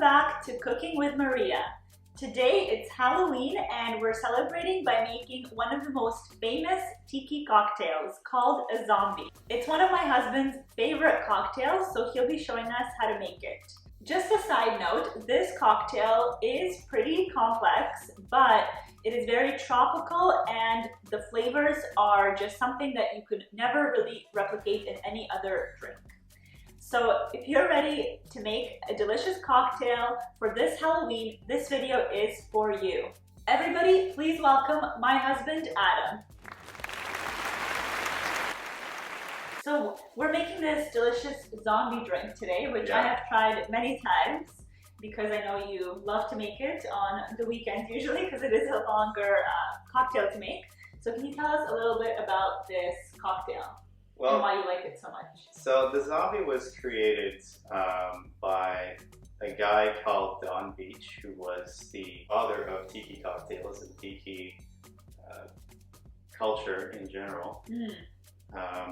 back to Cooking with Maria. Today it's Halloween and we're celebrating by making one of the most famous tiki cocktails called a zombie. It's one of my husband's favorite cocktails, so he'll be showing us how to make it. Just a side note, this cocktail is pretty complex, but it is very tropical and the flavors are just something that you could never really replicate in any other drink. So if you're ready to make a delicious cocktail for this Halloween, this video is for you. Everybody, please welcome my husband, Adam. So we're making this delicious zombie drink today, which I have tried many times because I know you love to make it on the weekends usually because it is a longer cocktail to make. So can you tell us a little bit about this cocktail? And why you like it so much? So the zombie was created by a guy called Don Beach, who was the father of tiki cocktails and tiki culture in general.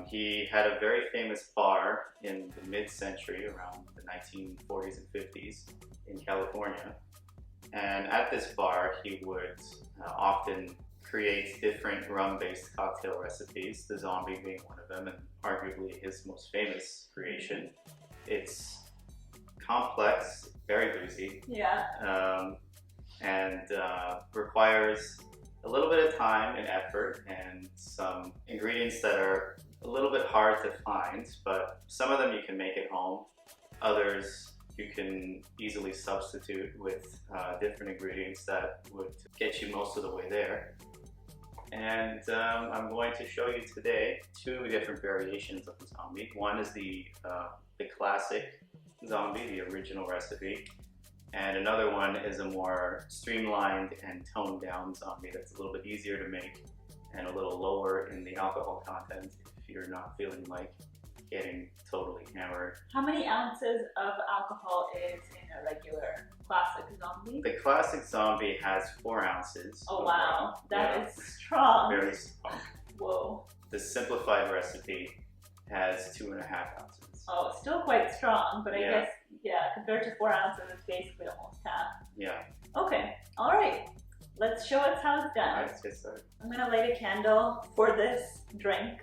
He had a very famous bar in the mid-century, around the 1940s and 50s in California. And at this bar, he would often create different rum-based cocktail recipes, the zombie being one of them, and arguably his most famous creation. It's complex, very boozy, and requires a little bit of time and effort and some ingredients that are a little bit hard to find, but some of them you can make at home. Others you can easily substitute with different ingredients that would get you most of the way there. And I'm going to show you today two different variations of the zombie. One is the classic zombie, the original recipe, and another one is a more streamlined and toned down zombie that's a little bit easier to make and a little lower in the alcohol content if you're not feeling like getting totally hammered. How many ounces of alcohol is in a regular classic zombie? The classic zombie has 4 ounces. Oh wow, that is strong. Very strong. Whoa. The simplified recipe has 2.5 ounces. Oh, still quite strong, but I guess, compared to 4 ounces, it's basically almost half. Yeah. Okay, all right. Let's show us how it's done. All right, let's get started. I'm gonna light a candle for this drink.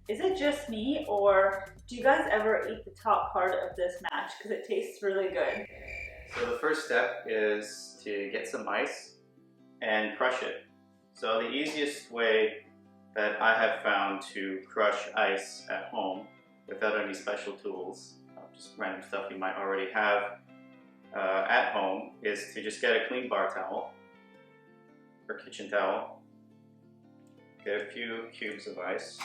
Is it just me, or do you guys ever eat the top part of this mash because it tastes really good? So the first step is to get some ice and crush it. So the easiest way that I have found to crush ice at home without any special tools, just random stuff you might already have at home, is to just get a clean bar towel or kitchen towel, get a few cubes of ice,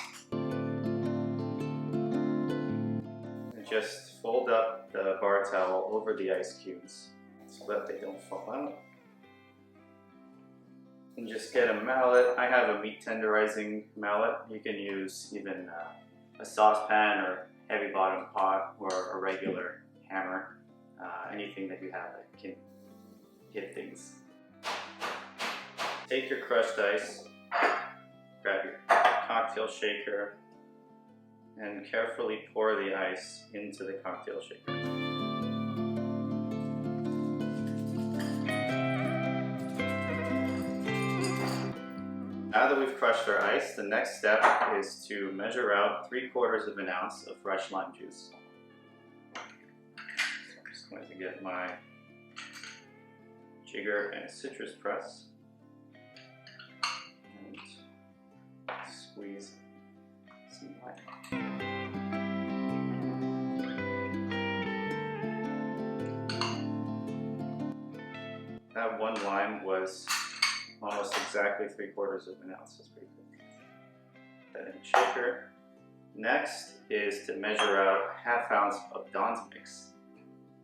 just fold up the bar towel over the ice cubes so that they don't fall out. And just get a mallet. I have a meat tenderizing mallet. You can use even a saucepan or heavy bottom pot or a regular hammer. Anything that you have that can hit things. Take your crushed ice, grab your cocktail shaker, and carefully pour the ice into the cocktail shaker. Now that we've crushed our ice, the next step is to measure out 3/4 of an ounce of fresh lime juice. So I'm just going to get my jigger and a citrus press and squeeze some lime. That one lime was almost exactly 3/4 of an ounce. That's pretty good. Put that in the shaker. Next is to measure out 1/2 ounce of Don's mix,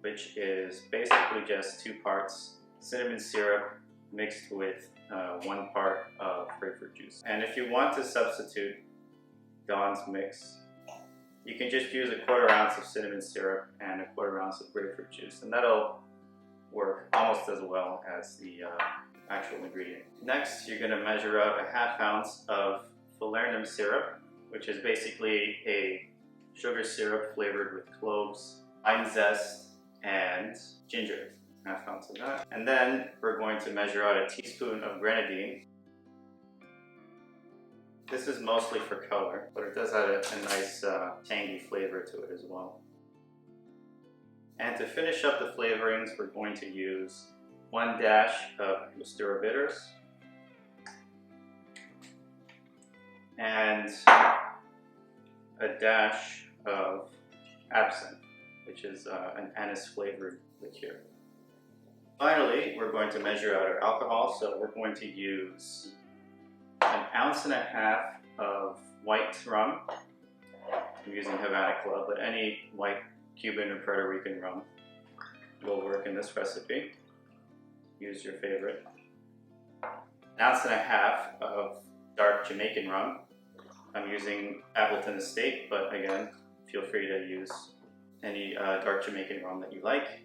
which is basically just 2 parts cinnamon syrup mixed with 1 part of grapefruit juice. And if you want to substitute Don's mix, you can just use 1/4 ounce of cinnamon syrup and 1/4 ounce of grapefruit juice, and that'll work almost as well as the actual ingredient. Next, you're going to measure out 1/2 ounce of Falernum syrup, which is basically a sugar syrup flavored with cloves, lime zest, and ginger. Half ounce of that. And then we're going to measure out a teaspoon of grenadine. This is mostly for color, but it does have a nice tangy flavor to it as well. And to finish up the flavorings, we're going to use 1 dash of Angostura bitters and a dash of Absinthe, which is an anise flavored liqueur. Finally, we're going to measure out our alcohol, so we're going to use 1.5 ounces of white rum. I'm using Havana Club, but any white Cuban or Puerto Rican rum will work in this recipe. Use your favorite. 1.5 ounces of dark Jamaican rum. I'm using Appleton Estate, but again, feel free to use any dark Jamaican rum that you like.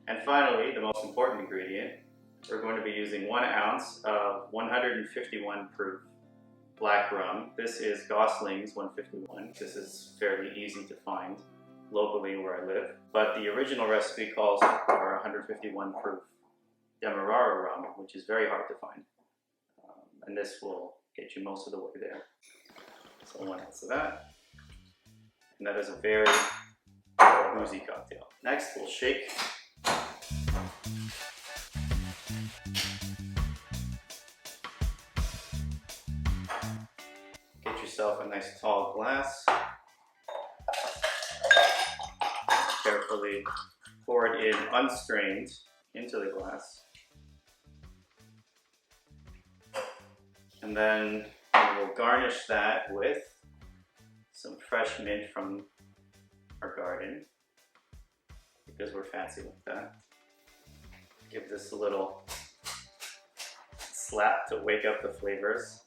And finally, the most important ingredient, we're going to be using 1 ounce of 151 proof black rum. This is Gosling's 151. This is fairly easy to find locally where I live, but the original recipe calls for 151 proof Demerara rum, which is very hard to find. And this will get you most of the way there. So 1 ounce of that. And that is a very boozy cocktail. Next, we'll shake. Get yourself a nice tall glass. Carefully pour it in unstrained into the glass. And then we will garnish that with some fresh mint from our garden, because we're fancy like that. Give this a little slap to wake up the flavors.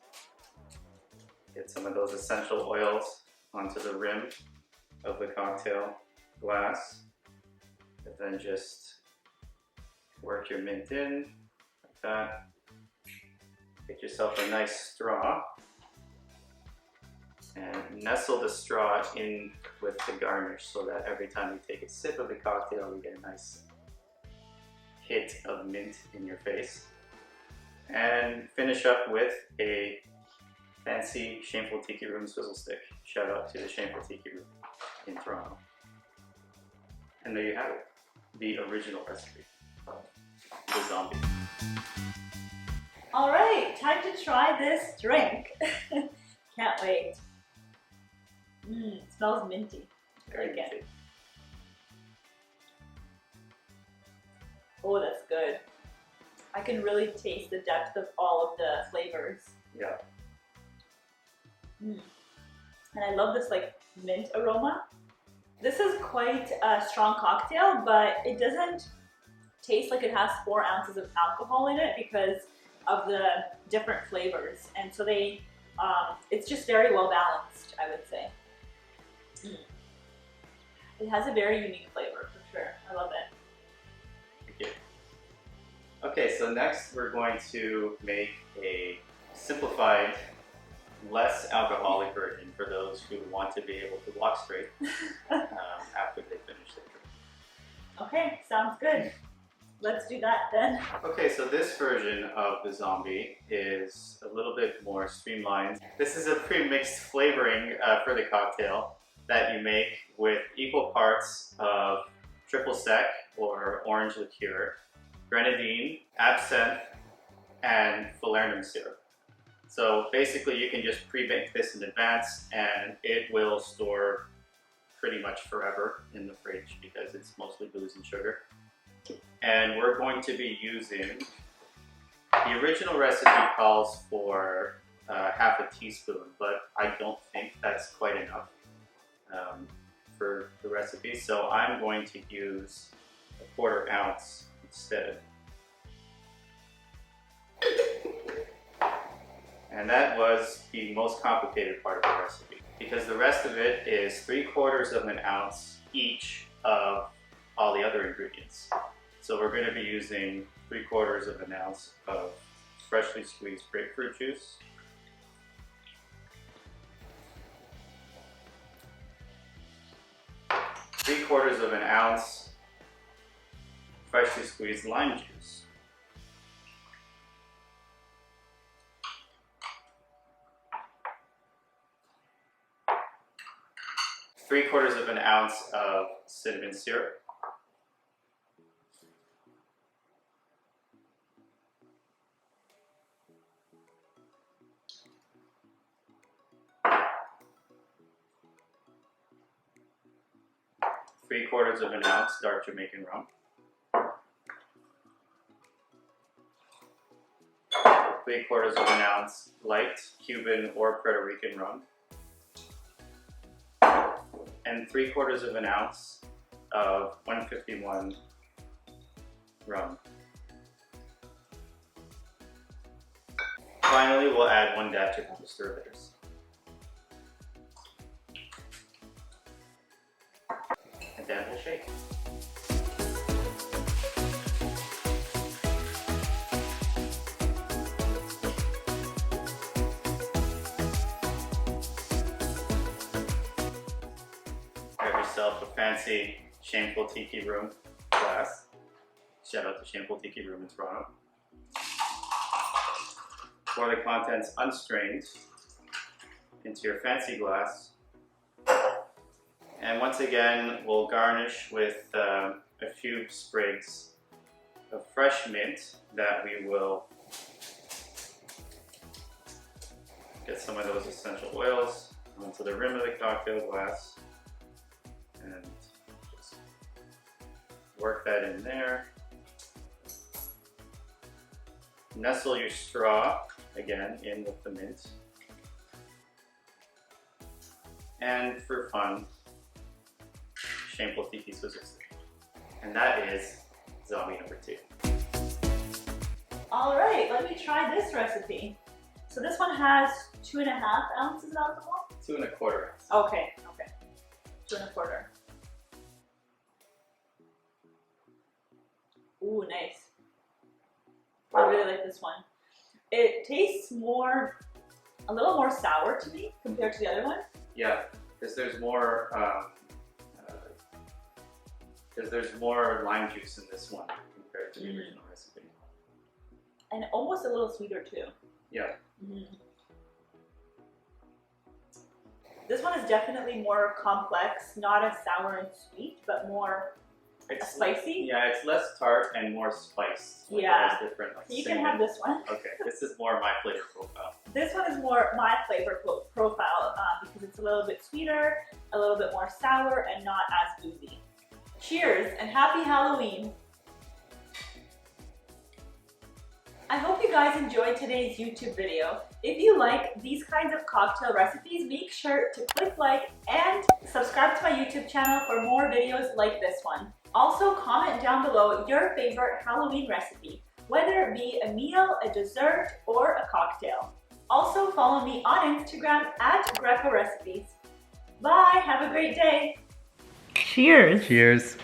Get some of those essential oils onto the rim of the cocktail glass. And then just work your mint in like that. Get yourself a nice straw and nestle the straw in with the garnish so that every time you take a sip of the cocktail, you get a nice hit of mint in your face. And finish up with a fancy Shameful Tiki Room swizzle stick. Shout out to the Shameful Tiki Room in Toronto. And there you have it, the original recipe of the zombie. All right, time to try this drink. Can't wait. It smells minty. Very Again. minty. Oh, that's good. I can really taste the depth of all of the flavors. Yeah. And I love this like mint aroma. This is quite a strong cocktail, but it doesn't taste like it has 4 ounces of alcohol in it because of the different flavors, and so they it's just very well balanced, I would say. It has a very unique flavor for sure. I love it. Thank you. Okay, so next we're going to make a simplified, less alcoholic version for those who want to be able to walk straight after they finish their drink. Okay, sounds good. Let's do that then. Okay, so this version of the zombie is a little bit more streamlined. This is a pre-mixed flavoring for the cocktail that you make with equal parts of triple sec or orange liqueur, grenadine, absinthe, and Falernum syrup. So basically you can just pre-bake this in advance and it will store pretty much forever in the fridge because it's mostly booze and sugar. And we're going to be using, the original recipe calls for half a teaspoon, but I don't think that's quite enough for the recipe. So I'm going to use 1/4 ounce instead. And that was the most complicated part of the recipe because the rest of it is 3/4 of an ounce each of all the other ingredients. So we're going to be using 3/4 of an ounce of freshly squeezed grapefruit juice, 3/4 of an ounce freshly squeezed lime juice. Three-quarters of an ounce of cinnamon syrup. Three-quarters of an ounce dark Jamaican rum. Three-quarters of an ounce light Cuban or Puerto Rican rum. And 3/4 of an ounce of 151 rum. Finally, we'll add 1 dash of Angostura bitters. And then we'll shake. Grab yourself a fancy Shameful Tiki room glass. Shout out to Shameful Tiki room in Toronto. Pour the contents unstrained into your fancy glass. And once again, we'll garnish with a few sprigs of fresh mint that we will get some of those essential oils onto the rim of the cocktail glass. And just work that in there. Nestle your straw again in with the mint. And for fun, Shameful Tiki scissors. And that is zombie number 2. All right, let me try this recipe. So this one has 2.5 ounces of alcohol? 2 1/4 ounces. Okay, 2 1/4. Ooh, nice. I really like this one. It tastes a little more sour to me compared to the other one. Yeah, because there's more lime juice in this one compared to the original recipe. And almost a little sweeter too. Yeah. This one is definitely more complex, not as sour and sweet, but more spicy. Yeah, it's less tart and more spiced. Like Yeah. It has different, like, You can cinnamon. have this one. Okay, this is more my flavor profile. This one is more my flavor profile because it's a little bit sweeter, a little bit more sour, and not as boozy. Cheers and happy Halloween! I hope you guys enjoyed today's YouTube video. If you like these kinds of cocktail recipes, make sure to click like and subscribe to my YouTube channel for more videos like this one. Also, comment down below your favorite Halloween recipe, whether it be a meal, a dessert, or a cocktail. Also, follow me on Instagram at Greco Recipes. Bye! Have a great day! Cheers! Cheers!